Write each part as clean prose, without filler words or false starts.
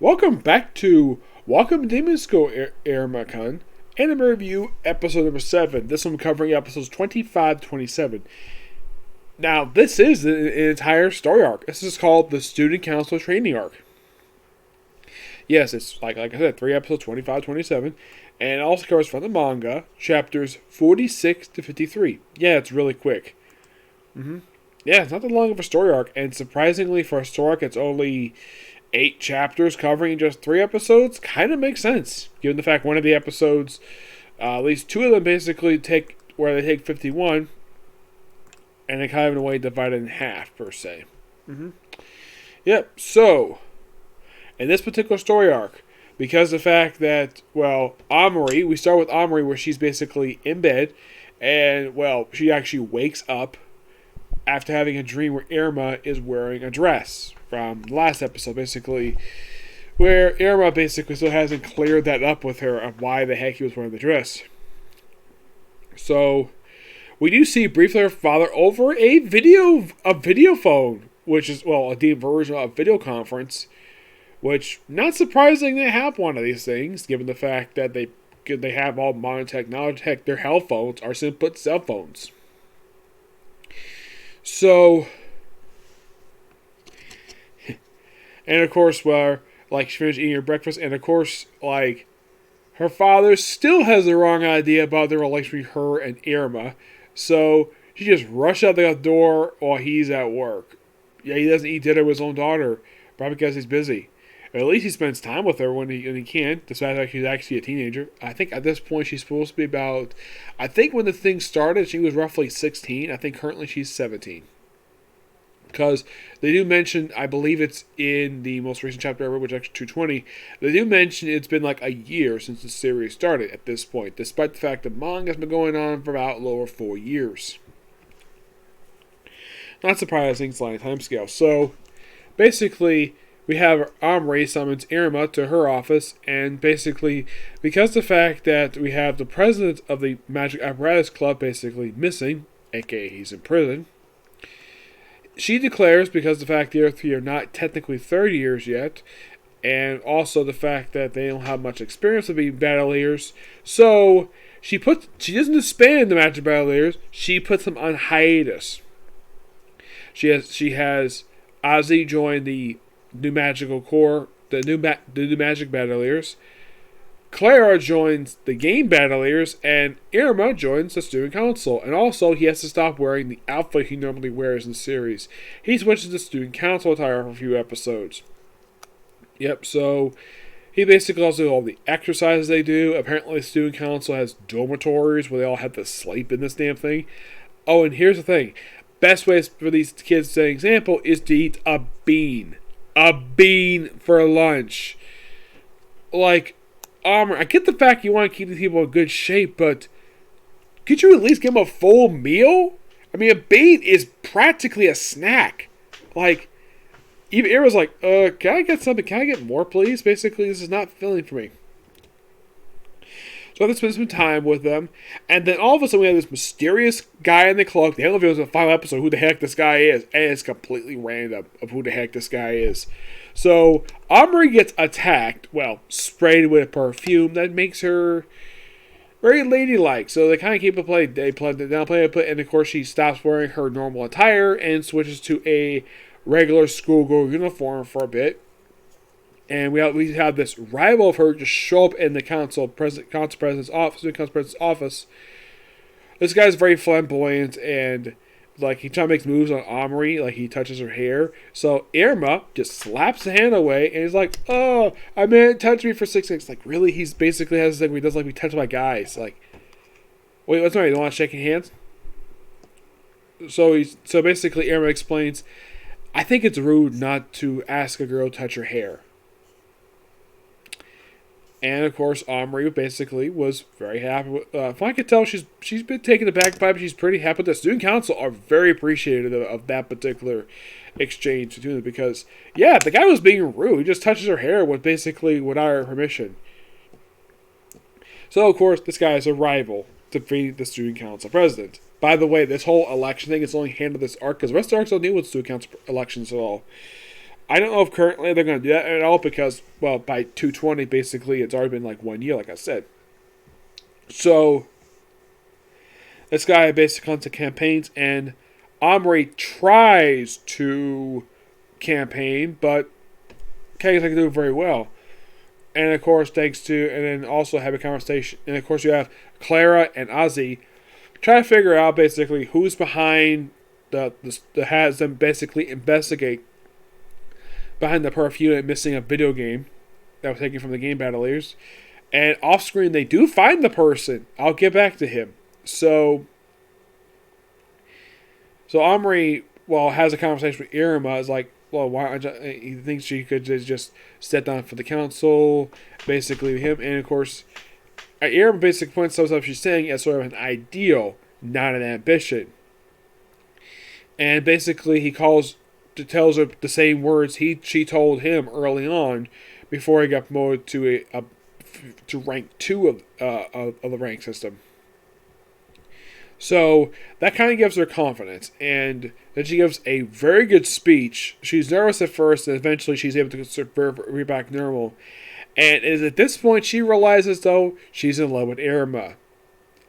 Welcome back to Welcome to Demon School, Iruma-kun. Anime Review, episode number 7. This one covering episodes 25 to 27. Now, this is an entire story arc. This is called the Student Council Training Arc. Yes, it's like I said, 3 episodes, 25 to 27. And it also covers from the manga, chapters 46 to 53. Yeah, it's really quick. Yeah, it's not that long of a story arc. And surprisingly, for a story arc, it's only 8 chapters covering just 3 episodes. Kind of makes sense, given the fact one of the episodes, at least 2 of them basically take 51, and they kind of in a way divide it in half, per se. Yep, so, in this particular story arc, because of the fact that, Amori, we start with Amori where she's basically in bed, and, she actually wakes up after having a dream where Iruma is wearing a dress from the last episode, basically, where Iruma basically still hasn't cleared that up with her of why the heck he was wearing the dress. So, we do see briefly her father over a video phone, which is, a deep version of a video conference, which, not surprising they have one of these things, given the fact that they have all modern technology. Heck, their cell phones are simply cell phones. So, and of course, she finished eating her breakfast, and of course, her father still has the wrong idea about the relationship between her and Iruma, so she just rushed out the door while he's at work. Yeah, he doesn't eat dinner with his own daughter, probably because he's busy. At least he spends time with her when he can, despite that she's actually a teenager. I think at this point she's supposed to be about... I think when the thing started, she was roughly 16. I think currently she's 17. Because they do mention, I believe it's in the most recent chapter ever, which is actually 220, they do mention it's been like a year since the series started at this point, despite the fact that manga has been going on for about over 4 years. Not surprising, it's like a time scale. So, basically, we have Amori summons Iruma to her office, and basically, because of the fact that we have the president of the Magic Apparatus Club basically missing, aka he's in prison, she declares, because of the fact the other 3 are not technically 30 years yet, and also the fact that they don't have much experience of being battleiers, so she doesn't disband the Magic Battleiers, she puts them on hiatus. She has Ozzy join the new Magical Corps, the new Magic Battleiers. Clara joins the Game Battleiers, and Iruma joins the Student Council. And also, he has to stop wearing the outfit he normally wears in the series. He switches to Student Council attire for a few episodes. Yep, so he basically also does all the exercises they do. Apparently, the Student Council has dormitories where they all have to sleep in this damn thing. Oh, and here's the thing. Best way for these kids to set an example is to eat a bean. A bean for lunch. I get the fact you want to keep these people in good shape, but could you at least give them a full meal? I mean, a bean is practically a snack. Even Ira's like, can I get something? Can I get more, please? Basically, this is not filling for me. So I have to spend some time with them. And then all of a sudden we have this mysterious guy in the cloak. They don't know if it was the final episode who the heck this guy is. And it's completely random of who the heck this guy is. So Amori gets attacked, sprayed with perfume that makes her very ladylike. So they kind of keep it played. They downplay it, and of course she stops wearing her normal attire and switches to a regular schoolgirl uniform for a bit. And we have this rival of her just show up in the council president's office. This guy's very flamboyant, and he tries to make moves on Amori, he touches her hair. So Iruma just slaps the hand away, and he's like, "Oh, I meant touch me for 6 weeks." Really, he's basically has this thing where he doesn't be touched by guys. Wait, what's the matter? You don't want to shake hands? So basically, Iruma explains, "I think it's rude not to ask a girl to touch her hair." And of course, Amori basically was very happy with. From I could tell, she's been taking the bagpipe. She's pretty happy. The Student Council are very appreciative of that particular exchange between them because, the guy was being rude. He just touches her hair without her permission. So of course, this guy is a rival to be the Student Council president. By the way, this whole election thing is only handled this arc because the rest of the arcs don't deal with Student Council elections at all. I don't know if currently they're going to do that at all because, well, by 220, basically, it's already been like 1 year, like I said. So, this guy basically comes to campaigns, and Omri tries to campaign, but can't do it very well. And of course, thanks to, and then also have a conversation. And of course, you have Clara and Ozzy try to figure out basically who's behind the has them basically investigate behind the perf unit missing a video game that was taken from the game Battleiers. And off screen, they do find the person. I'll get back to him. So Omri, well, has a conversation with Iruma. Is like, well, why? He thinks she could just step down for the council, basically him. And of course, Iruma basically points some stuff she's saying as sort of an ideal, not an ambition. And basically, he tells her the same words she told him early on, before he got promoted to to rank 2 of the rank system. So that kind of gives her confidence, and then she gives a very good speech. She's nervous at first, and eventually she's able to be back normal. And it is at this point she realizes, though, she's in love with Iruma,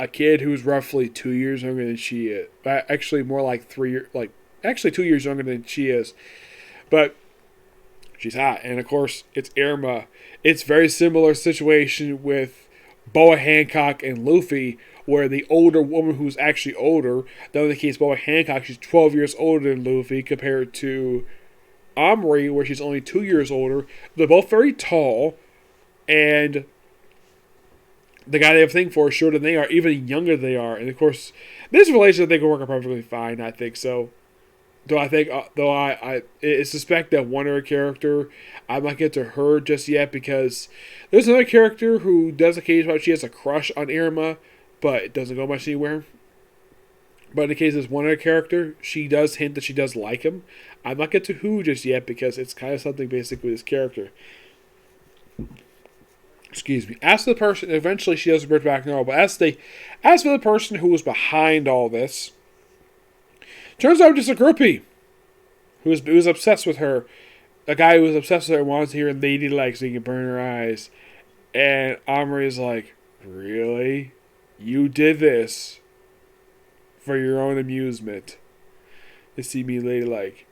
a kid who's roughly 2 years younger than she is. Actually, more like 3 years, actually 2 years younger than she is. But she's hot, and of course it's Iruma. It's very similar situation with Boa Hancock and Luffy, where the older woman who's actually older, though in the case of Boa Hancock, she's 12 years older than Luffy, compared to Omri, where she's only 2 years older. They're both very tall, and the guy they have a thing for is shorter than they are, even younger than they are. And of course, this relationship they can work out perfectly fine, I think so. Though I suspect that one other character, I'm not get to her just yet, because there's another character who does occasionally, she has a crush on Iruma, but it doesn't go much anywhere. But in the case of this one other character, she does hint that she does like him. I'm not get to who just yet, because it's kind of something basic with this character. Excuse me. As for the person, eventually she does bridge back normal. But as for the person who was behind all this, turns out just a groupie who was obsessed with her. A guy who was obsessed with her and wanted to hear lady like so he can burn her eyes. And Omri is like, really? You did this for your own amusement to see me ladylike.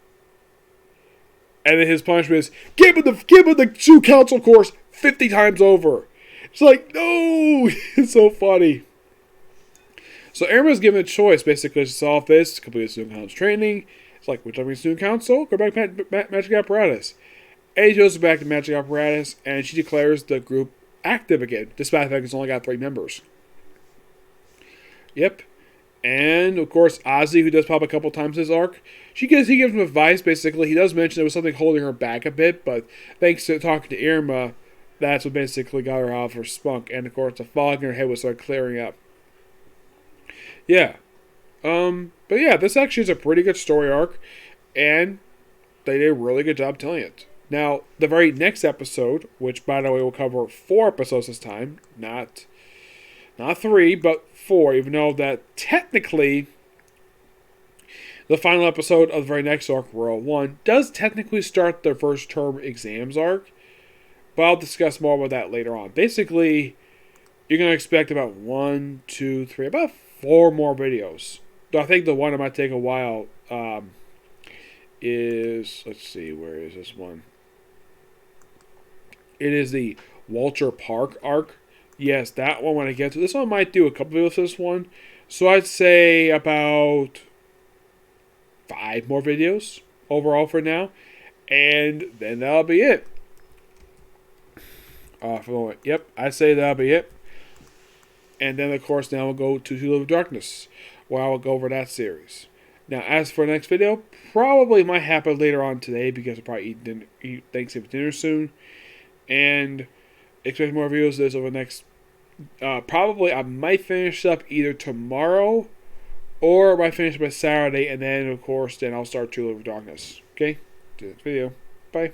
And then his punishment is, give him the True Council course 50 times over. It's like, no! It's so funny. So Iruma's given a choice, basically, to solve this, complete Student Council training. It's like, which one Student Council? Go back to Magic Apparatus. And he goes back to Magic Apparatus, and she declares the group active again, despite the fact it's only got 3 members. Yep. And, of course, Ozzy, who does pop a couple times this arc, he gives him advice, basically. He does mention there was something holding her back a bit, but thanks to talking to Iruma, that's what basically got her out of her spunk. And, of course, the fog in her head would start clearing up. Yeah. But yeah, this actually is a pretty good story arc, and they did a really good job telling it. Now, the very next episode, which, by the way, will cover 4 episodes this time, not 3, but 4, even though that technically the final episode of the very next arc, World 1, does technically start the first term exams arc, but I'll discuss more about that later on. Basically, you're going to expect about 1, 2, 3, about 4 more videos. I think the one that might take a while is, let's see, where is this one? It is the Walter Park arc. Yes, that one when I get to. This one might do a couple videos for this one. So I'd say about 5 more videos overall for now. And then that'll be it. For the moment. Yep, I'd say that'll be it. And then, of course, now we'll go to Two of Darkness, where I will go over that series. Now, as for the next video, probably might happen later on today, because I'll probably eat Thanksgiving dinner soon. And expect more videos of this over the next... probably I might finish up either tomorrow, or I might finish by Saturday, and then, of course, then I'll start Two of Darkness. Okay? To this video. Bye.